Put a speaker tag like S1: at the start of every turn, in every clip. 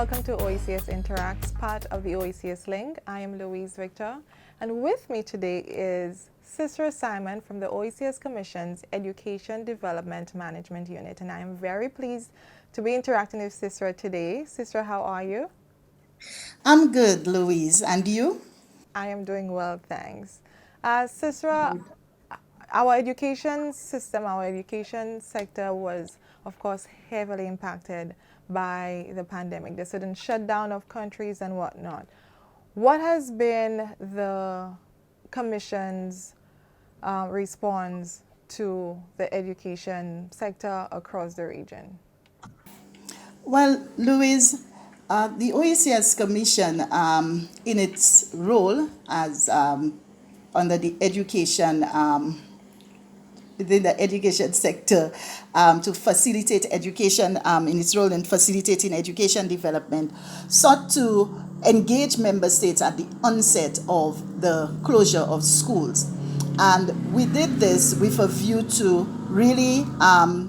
S1: welcome to OECS Interacts, part of the OECS Link. I am Louise Victor, and with me today is Sister Simon from the OECS Commission's Education Development Management Unit, and I am very pleased to be interacting with Sister today. Sister, how are you?
S2: I'm good, Louise. And you?
S1: I am doing well, thanks. Sister, our education system, our education sector was, of course, heavily impacted by the pandemic, the sudden shutdown of countries and whatnot. What has been the Commission's response to the education sector across the region?
S2: Well, Louise, the OECS Commission, in its role as under the education within the education sector, to facilitate education, in its role in facilitating education development, sought to engage member states at the onset of the closure of schools. And we did this with a view to really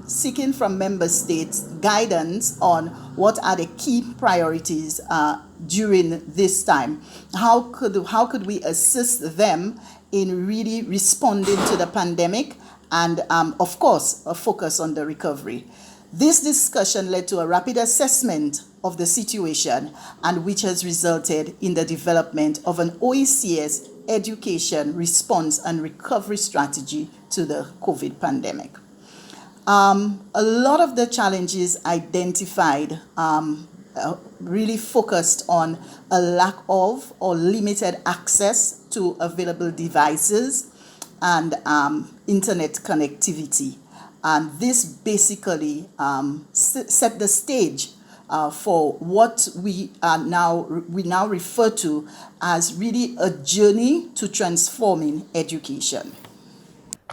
S2: seeking from member states guidance on what are the key priorities during this time. How could we assist them in really responding to the pandemic, and of course, a focus on the recovery. This discussion led to a rapid assessment of the situation, and which has resulted in the development of an OECS education response and recovery strategy to the COVID pandemic. A lot of the challenges identified really focused on a lack of or limited access to available devices and internet connectivity. And this basically set the stage for what we now refer to as really a journey to transforming education.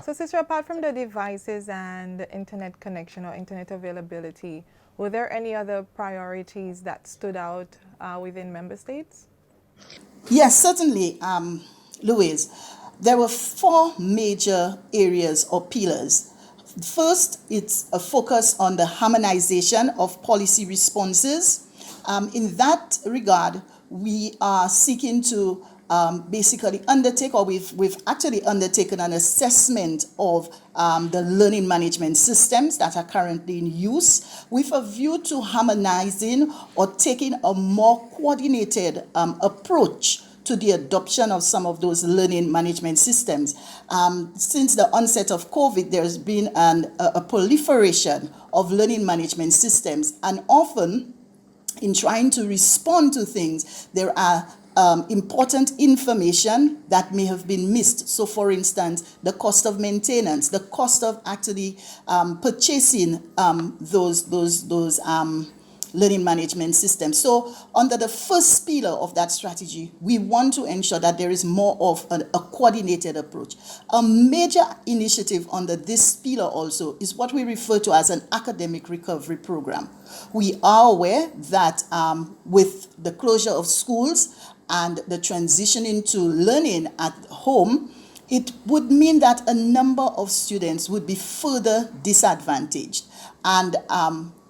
S1: So, Sister, apart from the devices and the internet connection or internet availability, were there any other priorities that stood out within member states?
S2: Yes, certainly, Louise. There were four major areas or pillars. First, it's a focus on the harmonization of policy responses. In that regard, we are seeking to basically undertake, or we've actually undertaken an assessment of the learning management systems that are currently in use, with a view to harmonizing or taking a more coordinated approach to the adoption of some of those learning management systems. Since the onset of COVID, there's been a proliferation of learning management systems, and often in trying to respond to things, there are important information that may have been missed. So, for instance, the cost of maintenance, the cost of actually purchasing those learning management systems. So, under the first pillar of that strategy, we want to ensure that there is more of a coordinated approach. A major initiative under this pillar also is what we refer to as an academic recovery program. We are aware that with the closure of schools and the transition into learning at home, it would mean that a number of students would be further disadvantaged.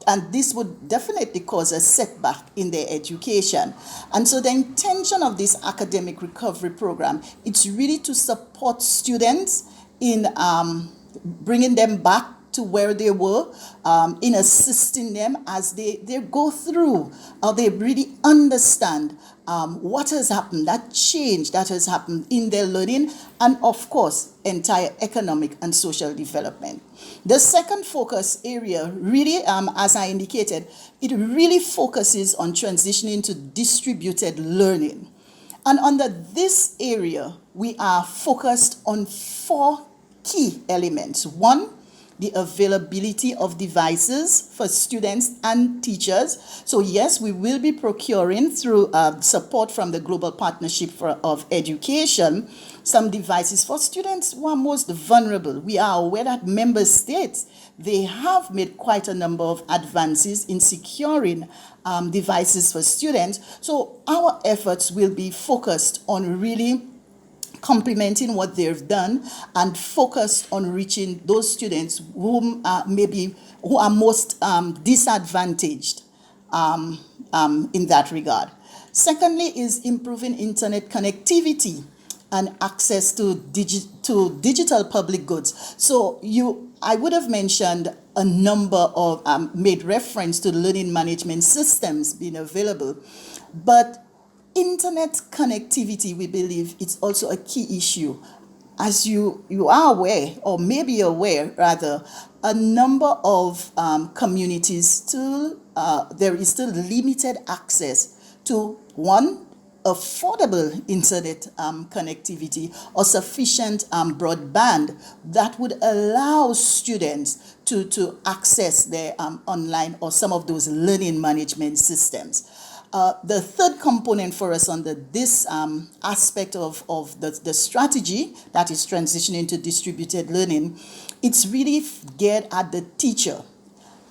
S2: And this would definitely cause a setback in their education. And so the intention of this academic recovery program, it's really to support students in bringing them back to where they were, in assisting them as they go through, they really understand what has happened, that change that has happened in their learning, and of course, entire economic and social development. The second focus area, really, as I indicated, it really focuses on transitioning to distributed learning. And under this area, we are focused on four key elements. One, the availability of devices for students and teachers. So yes, we will be procuring through support from the Global Partnership of Education some devices for students who are most vulnerable. We are aware that member states, they have made quite a number of advances in securing devices for students. So our efforts will be focused on really complementing what they've done and focused on reaching those students who are most disadvantaged in that regard. Secondly is improving internet connectivity and access to digital public goods. So I would have mentioned a number of made reference to learning management systems being available, but internet connectivity, we believe, it's also a key issue. As you are aware, or maybe aware rather, a number of communities still, there is still limited access to one, affordable internet connectivity or sufficient broadband that would allow students to access their online or some of those learning management systems. The third component for us under this aspect of the strategy that is transitioning to distributed learning, it's really geared at the teacher,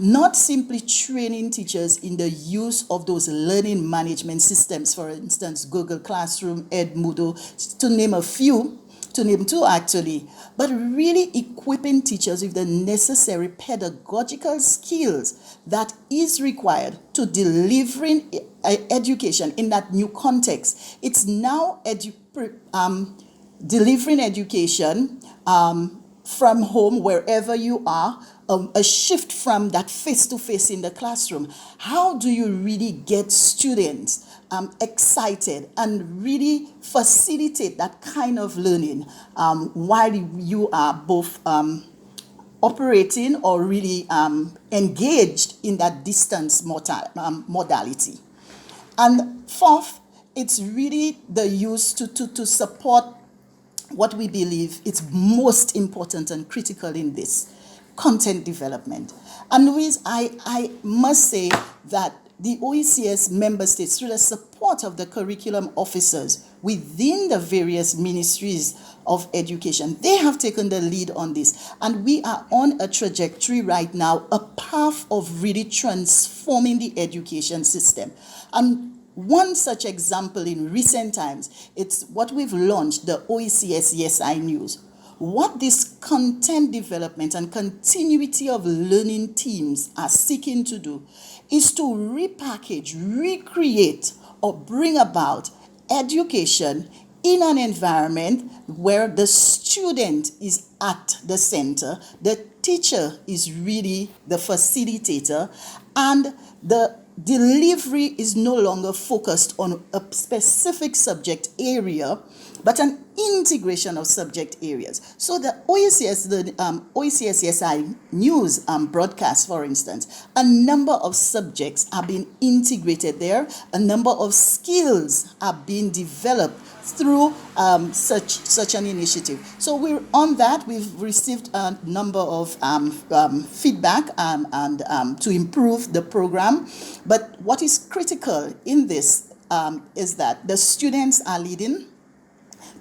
S2: not simply training teachers in the use of those learning management systems, for instance, Google Classroom, Edmodo, to name a few, to name two actually, but really equipping teachers with the necessary pedagogical skills that is required to delivering education in that new context. It's now delivering education from home, wherever you are, a shift from that face-to-face in the classroom. How do you really get students excited and really facilitate that kind of learning while you are both operating or really engaged in that distance modality? And fourth, it's really the use to support what we believe is most important and critical in this, content development. And Louise, I must say that the OECS member states, through the support of the curriculum officers within the various ministries of education, they have taken the lead on this. And we are on a trajectory right now, a path of really transforming the education system. And one such example in recent times, it's what we've launched, the OECS Yes I News. What this content development and continuity of learning teams are seeking to do is to repackage, recreate, or bring about education in an environment where the student is at the center, the teacher is really the facilitator, and the delivery is no longer focused on a specific subject area, but an integration of subject areas. So the OECS SI News broadcast, for instance, a number of subjects are being integrated there, a number of skills are being developed through such an initiative. So we're on that. We've received a number of feedback and to improve the program. But what is critical in this is that the students are leading,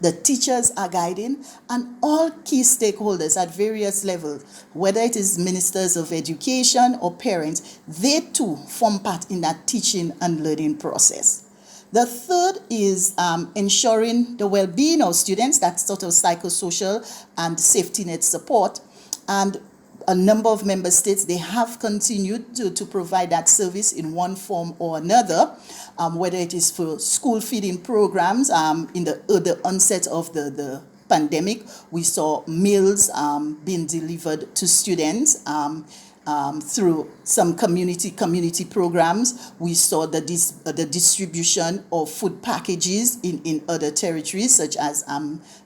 S2: the teachers are guiding, and all key stakeholders at various levels, whether it is ministers of education or parents, they too form part in that teaching and learning process. The third is ensuring the well-being of students, that's sort of psychosocial and safety net support. And a number of member states, they have continued to provide that service in one form or another, whether it is for school feeding programs. In the onset of the pandemic, we saw meals being delivered to students through some community programs. We saw the distribution of food packages in other territories, such as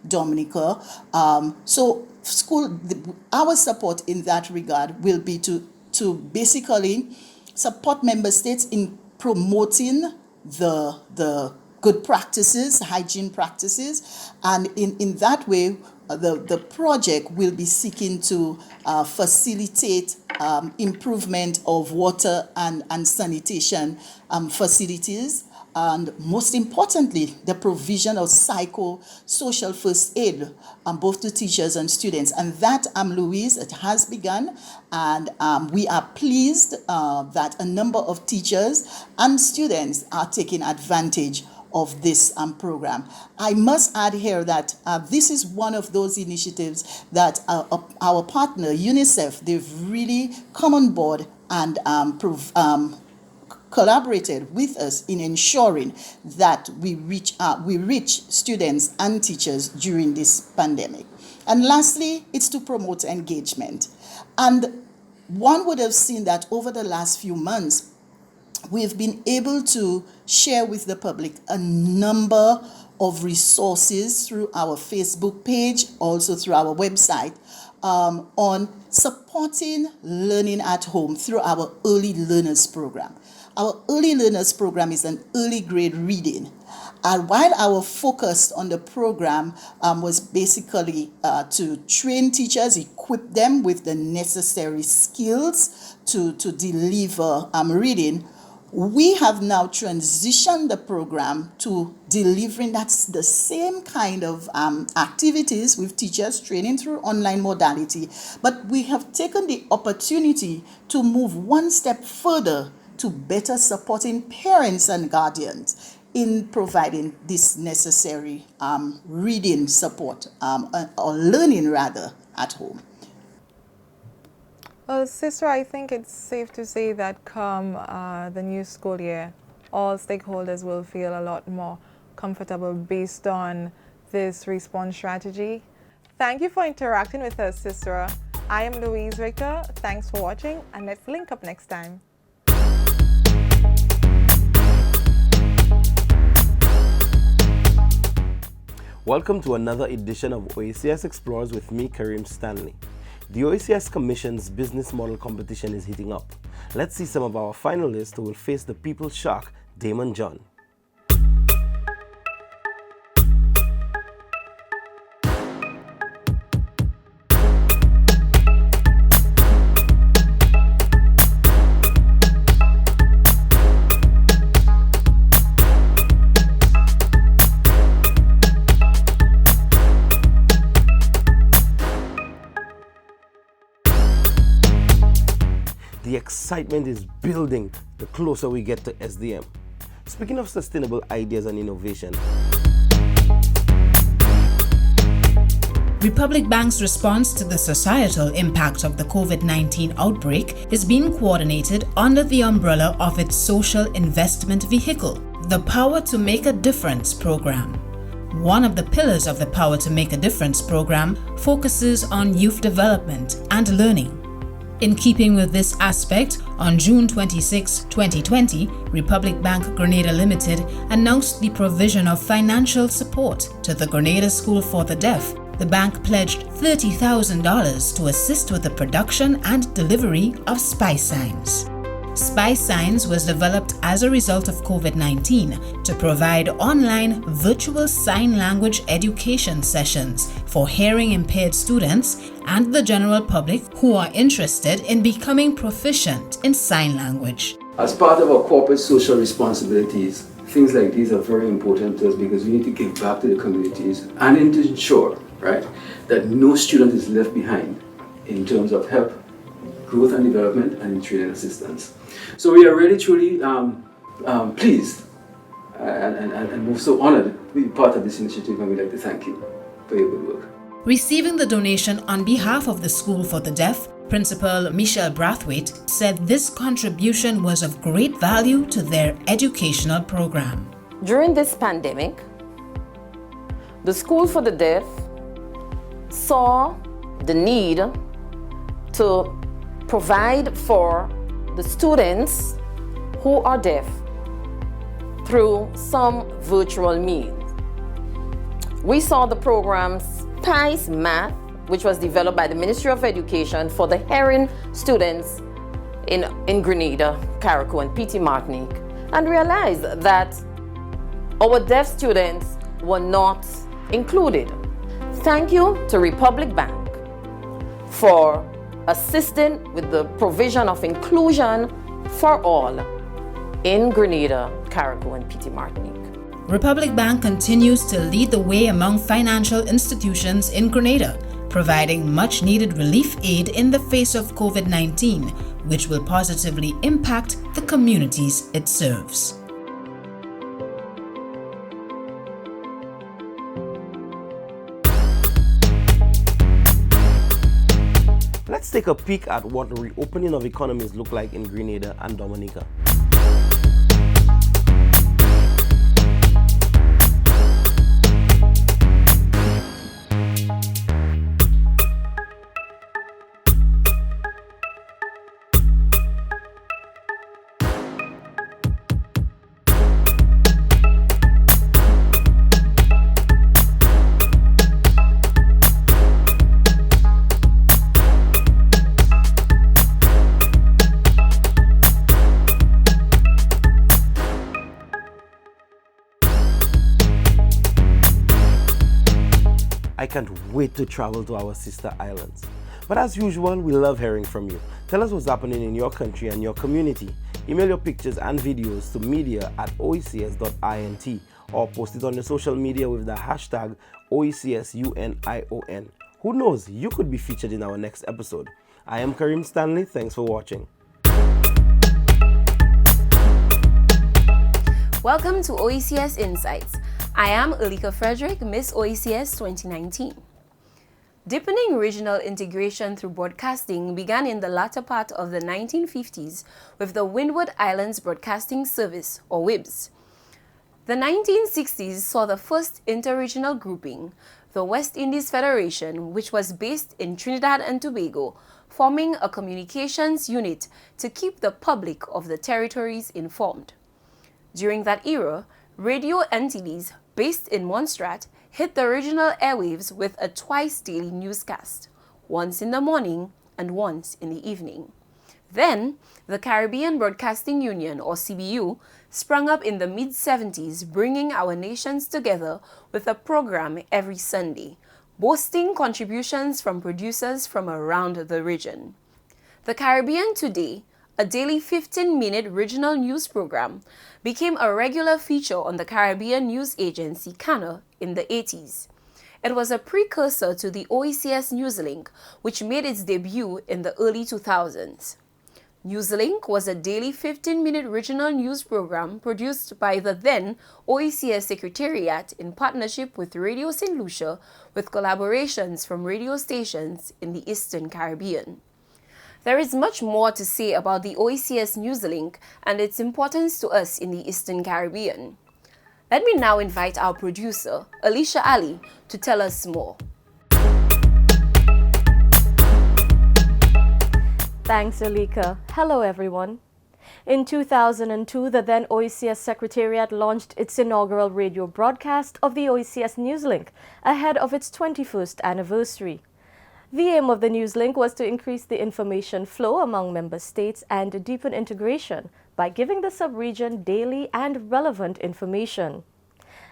S2: Dominica. So our support in that regard will be to basically support member states in promoting the good practices, hygiene practices, and in that way, the project will be seeking to facilitate improvement of water and sanitation facilities, and most importantly, the provision of psychosocial first aid both to teachers and students. And that, Louise, it has begun, and we are pleased that a number of teachers and students are taking advantage of this program. I must add here that this is one of those initiatives that our partner, UNICEF, they've really come on board and collaborated with us in ensuring that we reach students and teachers during this pandemic. And lastly, it's to promote engagement. And one would have seen that over the last few months, we've been able to share with the public a number of resources through our Facebook page, also through our website, on supporting learning at home through our Early Learners Program. Our Early Learners Program is an early grade reading. And while our focus on the program was basically to train teachers, equip them with the necessary skills to deliver reading, we have now transitioned the program to delivering that's the same kind of activities with teachers training through online modality, but we have taken the opportunity to move one step further to better supporting parents and guardians in providing this necessary reading support or learning rather at home.
S1: Well, Sister, I think it's safe to say that come the new school year, all stakeholders will feel a lot more comfortable based on this response strategy. Thank you for interacting with us, Sister. I am Louise Richter. Thanks for watching, and let's link up next time.
S3: Welcome to another edition of OECS Explores with me, Kareem Stanley. The OECS Commission's business model competition is heating up. Let's see some of our finalists who will face the People's Shark, Damon John. The excitement is building the closer we get to SDM. Speaking of sustainable ideas and innovation,
S4: Republic Bank's response to the societal impact of the COVID-19 outbreak is being coordinated under the umbrella of its social investment vehicle, the Power to Make a Difference program. One of the pillars of the Power to Make a Difference program focuses on youth development and learning. In keeping with this aspect, on June 26, 2020, Republic Bank Grenada Limited announced the provision of financial support to the Grenada School for the Deaf. The bank pledged $30,000 to assist with the production and delivery of Spice Signs. Spice Signs was developed as a result of COVID-19 to provide online virtual sign language education sessions for hearing impaired students and the general public who are interested in becoming proficient in sign language.
S5: As part of our corporate social responsibilities, things like these are very important to us because we need to give back to the communities and to ensure, right, that no student is left behind in terms of help, growth and development, and training assistance. So we are really truly pleased and we're so honored to be part of this initiative, and we'd like to thank you for your good work.
S4: Receiving the donation on behalf of the School for the Deaf, Principal Michelle Brathwaite said this contribution was of great value to their educational program.
S6: During this pandemic, the School for the Deaf saw the need to provide for the students who are deaf through some virtual means. We saw the program Spice Math, which was developed by the Ministry of Education for the hearing students in Grenada, Carriacou, and PT Martinique, and realized that our deaf students were not included. Thank you to Republic Bank for assisting with the provision of inclusion for all in Grenada, Carriacou, and PT Martinique.
S4: Republic Bank continues to lead the way among financial institutions in Grenada, providing much needed relief aid in the face of COVID-19, which will positively impact the communities it serves.
S3: let's take a peek at what the reopening of economies look like in Grenada and Dominica. I can't wait to travel to our sister islands. But as usual, we love hearing from you. Tell us what's happening in your country and your community. Email your pictures and videos to media@oecs.int or post it on your social media with the hashtag OECSUNION. Who knows, you could be featured in our next episode. I am Karim Stanley, thanks for watching.
S7: Welcome to OECS Insights. I am Ulika Frederick, Miss OECS 2019. Deepening regional integration through broadcasting began in the latter part of the 1950s with the Windward Islands Broadcasting Service, or WIBS. The 1960s saw the first interregional grouping, the West Indies Federation, which was based in Trinidad and Tobago, forming a communications unit to keep the public of the territories informed. During that era, Radio Antilles, based in Montserrat, hit the regional airwaves with a twice-daily newscast, once in the morning and once in the evening. Then, the Caribbean Broadcasting Union, or CBU, sprung up in the mid-70s, bringing our nations together with a program every Sunday, boasting contributions from producers from around the region. The Caribbean Today, a daily 15-minute regional news program, became a regular feature on the Caribbean news agency CANA in the 80s. It was a precursor to the OECS Newslink, which made its debut in the early 2000s. Newslink was a daily 15-minute regional news program produced by the then OECS Secretariat in partnership with Radio St. Lucia, with collaborations from radio stations in the Eastern Caribbean. There is much more to say about the OECS Newslink and its importance to us in the Eastern Caribbean. Let me now invite our producer, Alicia Ali, to tell us more.
S8: Thanks, Alika. Hello, everyone. In 2002, the then OECS Secretariat launched its inaugural radio broadcast of the OECS Newslink ahead of its 21st anniversary. The aim of the Newslink was to increase the information flow among member states and deepen integration by giving the sub-region daily and relevant information.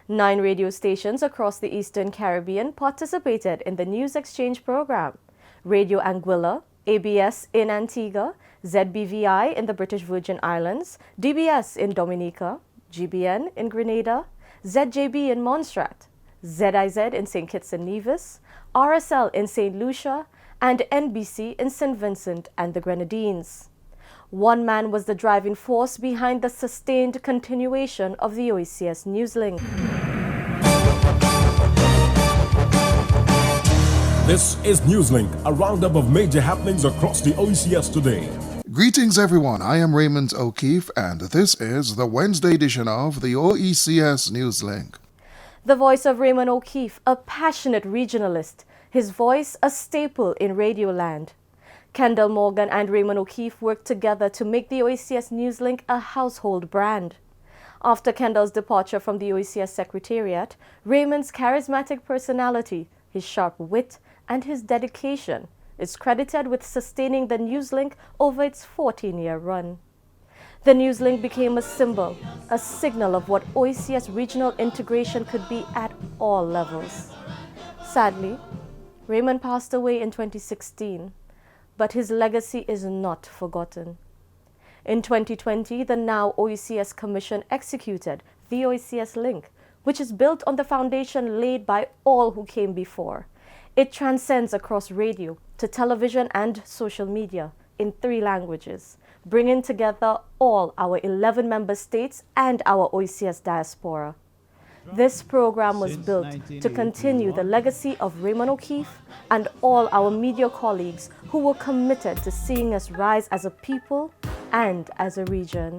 S8: 9 radio stations across the Eastern Caribbean participated in the news exchange program: Radio Anguilla, ABS in Antigua, ZBVI in the British Virgin Islands, DBS in Dominica, GBN in Grenada, ZJB in Montserrat, ZIZ in St. Kitts and Nevis, RSL in St. Lucia, and NBC in St. Vincent and the Grenadines. One man was the driving force behind the sustained continuation of the OECS Newslink.
S9: This is Newslink, a roundup of major happenings across the OECS today.
S10: Greetings, everyone. I am Raymond O'Keefe, and this is the Wednesday edition of the OECS Newslink.
S8: The voice of Raymond O'Keefe, a passionate regionalist, his voice a staple in Radioland. Kendall Morgan and Raymond O'Keefe worked together to make the OECS Newslink a household brand. After Kendall's departure from the OECS Secretariat, Raymond's charismatic personality, his sharp wit, and his dedication is credited with sustaining the Newslink over its 14-year run. The Newslink became a symbol, a signal of what OECS regional integration could be at all levels. Sadly, Raymond passed away in 2016, but his legacy is not forgotten. In 2020, the now OECS Commission executed the OECS Link, which is built on the foundation laid by all who came before. It transcends across radio to television and social media in 3 languages, bringing together all our 11 member states and our OECS diaspora. This program was built to continue the legacy of Raymond O'Keefe and all our media colleagues who were committed to seeing us rise as a people and as a region.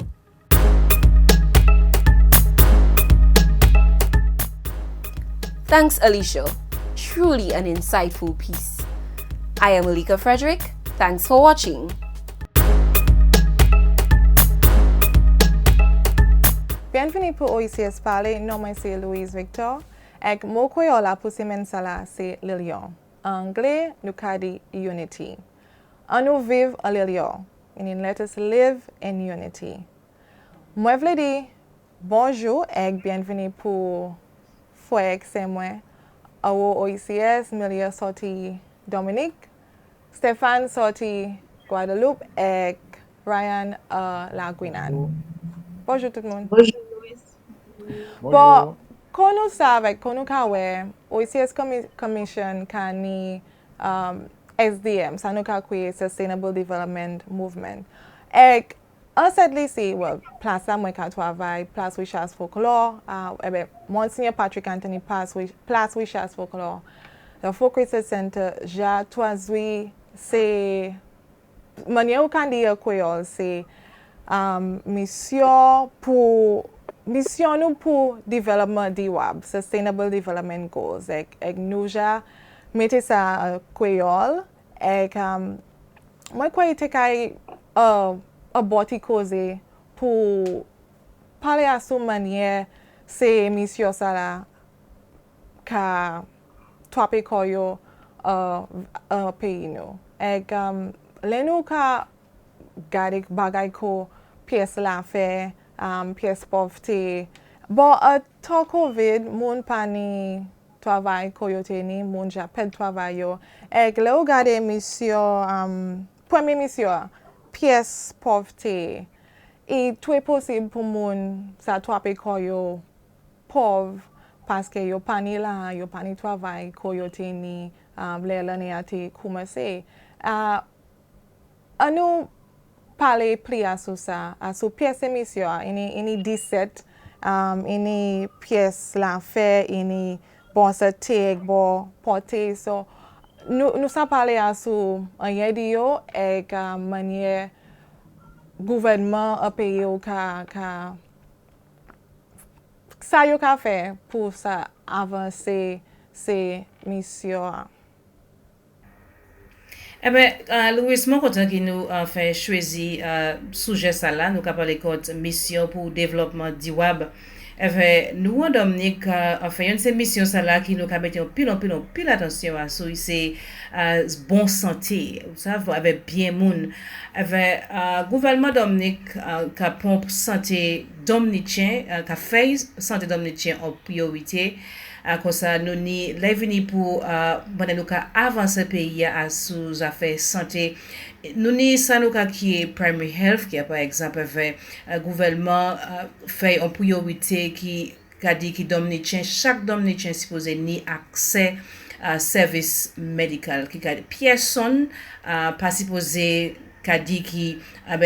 S7: Thanks, Alicia. Truly an insightful piece. I am Ulika Frederick. Thanks for watching.
S1: Bienvenue pour OECS Parler, non moi c'est Louise Victor, ek mo koyola pour se mensala c'est Lilian. Anglais, nous kadi unity. An nous vive a Lilian, and let us live in unity. Moi vle di, bonjour ek bienvenue pour foyer c'est moi our OECS, Melia sorti Dominique, Stéphane sorti Guadeloupe et Ryan la Guyane. Bonjour tout le monde.
S11: Bonjour Louis.
S1: Bon, quand nous savons, quand nous savons, OECS Commission can SDM, ça nous créer Sustainable Development Movement. Et ensuite, c'est place là moi qui travaille, place Richard Folklore, Monseigneur Patrick Anthony place Richard Folklore. Le Folk Research Center, j'ai choisi c'est manière qu'on dit créole, c'est mission nous pour développement durable, Sustainable Development Goals. Et nous j'ai mis ça créole et moi crois que c'est a boti cause pour parler à son manière c'est mission ça là ka topic koyo pays nous. Et les nous ka garder bagay ko pièce la fait pièce pauvreté bon tant covid mon pani travail koyote ni mon j'appelle travail yo et là regarder mission première mission pièce pauvreté et tout est possible pour mon ça topic koyo pauvre parce que yo pani là yo pani travail koyote ni les l'année a été commencé à nous parler plus à ça à ce pièce émission ini 17 ini pièce la fait ini bon ça take bon porter so nous ça parler à ce en dio et manière gouvernement a payé au ka ça yo ka fait pour ça avancer ces missions.
S12: Eh bien, Louis, mon content qui nous a fait choisir sujet ça là, nous avons parlé de mission pour développement du web. Eh bien, nous, Dominique, en fait, une de ces missions ça là qui nous a mis pile attention à ça, c'est bonne santé, ça va avec bien moun. Eh bien, gouvernement Dominique qui pompe santé dominicain, qui fait santé dominicain en priorité. Comme ça nous ni l'avenir pour nous avancer pays à sous affaires santé nous ni ça nous qui est primary health qui est par exemple avec gouvernement fait en priorité qui a dit qui dominicain chaque dominicain supposé ni accès à service médical qui a personne pas supposé qu'a dit qui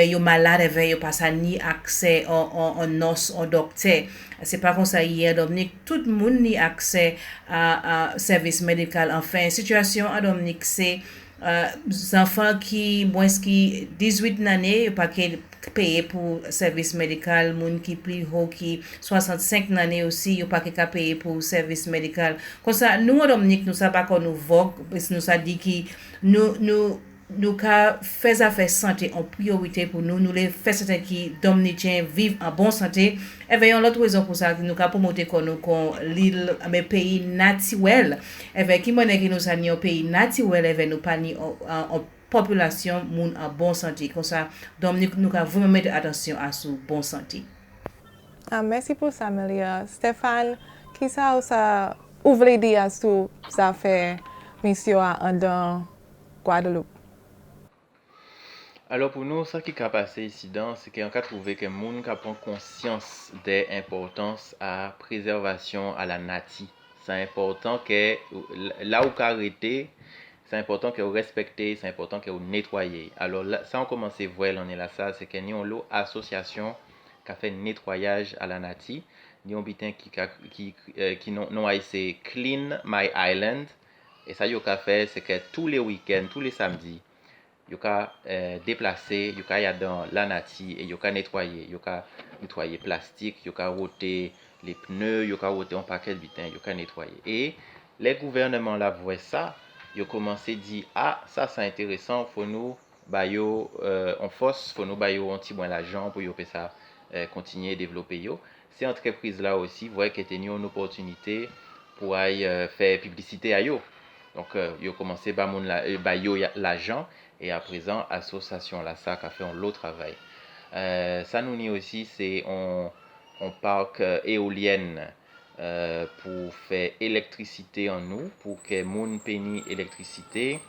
S12: yo malade yo pas ça ni accès en nurse en docteur c'est pas comme ça hier Dominique tout le monde ni accès à service médical enfin situation à Dominique c'est enfants qui moins qui 18 années pas payer pour service médical moun qui plus haut qui 65 années aussi yo pas payer pour service médical comme ça nous Dominique nous ça pas qu'on nous vogue nous ça dit qui nous fait affaire santé en priorité pour nous les fait certains qui dominicains vivent en bonne santé et bien l'autre raison pour ça nous promoter qu'on l'île mais pays naturel et bien qui monnaie qui nous a ni un pays naturel et bien nous pas ni en population moun en bonne santé comme ça Dominique nous vraiment mettre attention à ce bonne santé.
S1: Merci pour ça Melia. Stéphane qui ça ouvre l'idée à ce ça fait mission en Guadeloupe.
S13: Alors pour nous, ce qui a passé ici, c'est qu'on a trouvé que les gens prennent conscience de l'importance à la préservation à la nature. C'est important que là où vous arrêtez, c'est important que vous respectez, c'est important que vous nettoyez. Alors là, ça on commence à voir, on est là, ça, c'est qu'il y a une association qui a fait nettoyage à la nature. Il y a un bitin qui non c'est Clean My Island. Et ça, il a fait, c'est que tous les week-ends, tous les samedis, il a déplacé, il a dans la nature et il a nettoyé plastique, il a ôté les pneus, il a ôté un paquet de bitin, il a nettoyé. Et les gouvernements là voient ça, ils ont commencé à dire ah ça c'est intéressant, faut nous bayo en force, faut nous bayo un petit moins l'argent pour yo ça continuer à développer yo. Ces entreprises là aussi voient que c'est une opportunité pour aller faire publicité à yo. Donc ils ont commencé à bayo l'argent. Et à présent, l'association là, ça a fait un lot travail. Ça nous dit aussi, c'est un parc éolien pour faire électricité en nous, pour que moun peni électricité,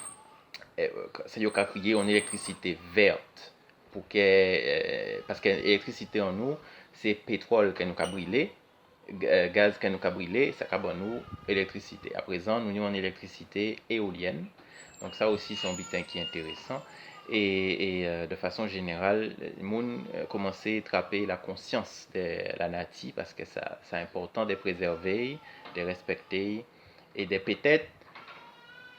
S13: ça y a créé une électricité verte, pour que, parce que l'électricité en nous, c'est pétrole que nous a brûlé, gaz que nous a brûlé, ça a nous électricité. À présent, nous avons une électricité éolienne, donc ça aussi c'est un butin qui est intéressant. Et de façon générale, le monde commence à attraper la conscience de la nature parce que c'est important de préserver, de respecter et de peut-être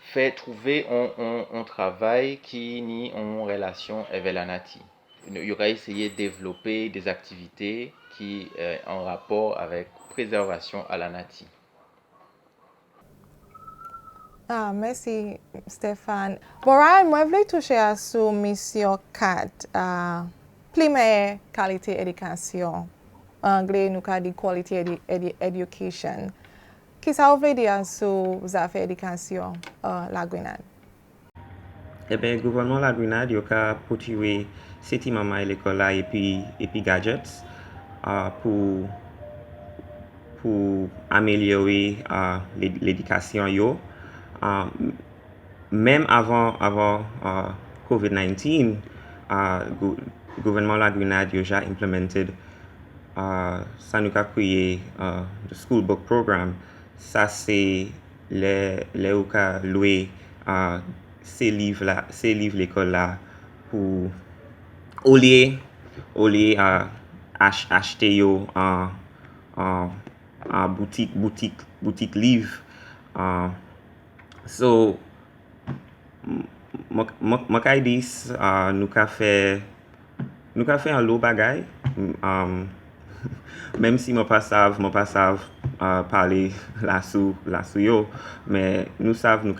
S13: faire trouver un travail qui nie en relation avec la nature. Il y aura essayé de développer des activités qui en rapport avec préservation à la nature.
S1: Ah, merci, Stéphane. Moral, moi, je voulais toucher sur mission 4, primaire qualité éducation. En anglais, nous avons dit quality education. Qu'est-ce que vous voulez dire sur les affaires d'éducation la Grenade?
S14: Eh bien, le gouvernement de la Grenade a porté cette maman à l'école là et puis gadgets pour améliorer l'éducation. Même avant COVID-19, le gouvernement de la Grenade a déjà implémenté ça nous a créé le School Book Program. Ça, c'est les louer ces livres l'école là pour au lieu acheter en boutique livre. So, moi dis nous avons fait un lot bagay. Même si je ne sais pas parler là-sous yo, mais nous savons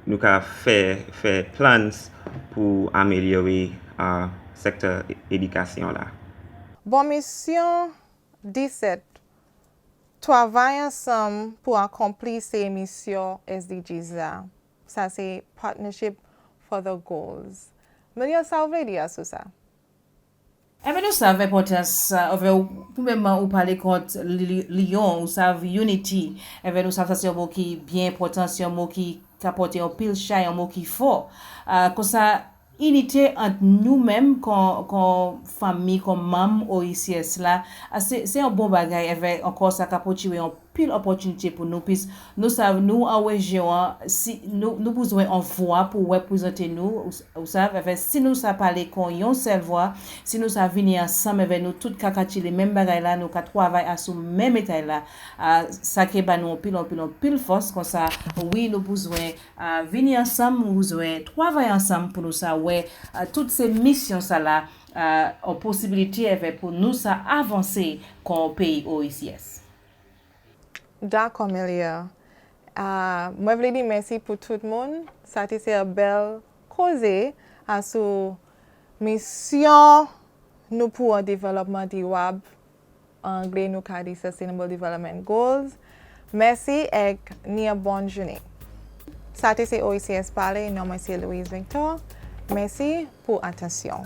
S14: nous fait plans pour améliorer le secteur éducation là.
S1: Bon, mission 17. Travailler ensemble pour accomplir ces missions SDGs là. Ça c'est Partnership for the Goals. Mais ça veut dire ça?
S12: Nous savons l'importance, pour même ou parler contre Lyon, nous savons Unity, nous savons que c'est un mot qui est bien important, c'est un mot qui apporte un pile chat, un mot qui est fort. Comme ça, unité entre nous-mêmes, comme famille, comme membres OECS là, c'est un bon bagage, avec encore ça apporte un pile opportunité pour nous, puisque nous savons, nous en région, si nous besoin en voix pour représenter nous, vous savez, si nous savons parler qu'on une seule voix, si nous savons venir ensemble avec nous, tout kakati les mêmes bagages là, nous travailler à ce même état là, ça qui est nous pile force, comme ça, oui, nous besoin venir ensemble, nous besoin travailler ensemble pour nous ça, ouais, toutes ces missions ça là, en possibilité pour nous ça avancer comme pays OECS.
S1: D'accord, Melia. Moi, je veux dire merci pour tout le monde. Ça a été une belle cause à cette mission nous pour un développement durable. En anglais, nous avons dit Sustainable Development Goals. Merci et une bonne journée. Ça a été OECS Parler. Moi, c'est Louise Victor. Merci pour l'attention.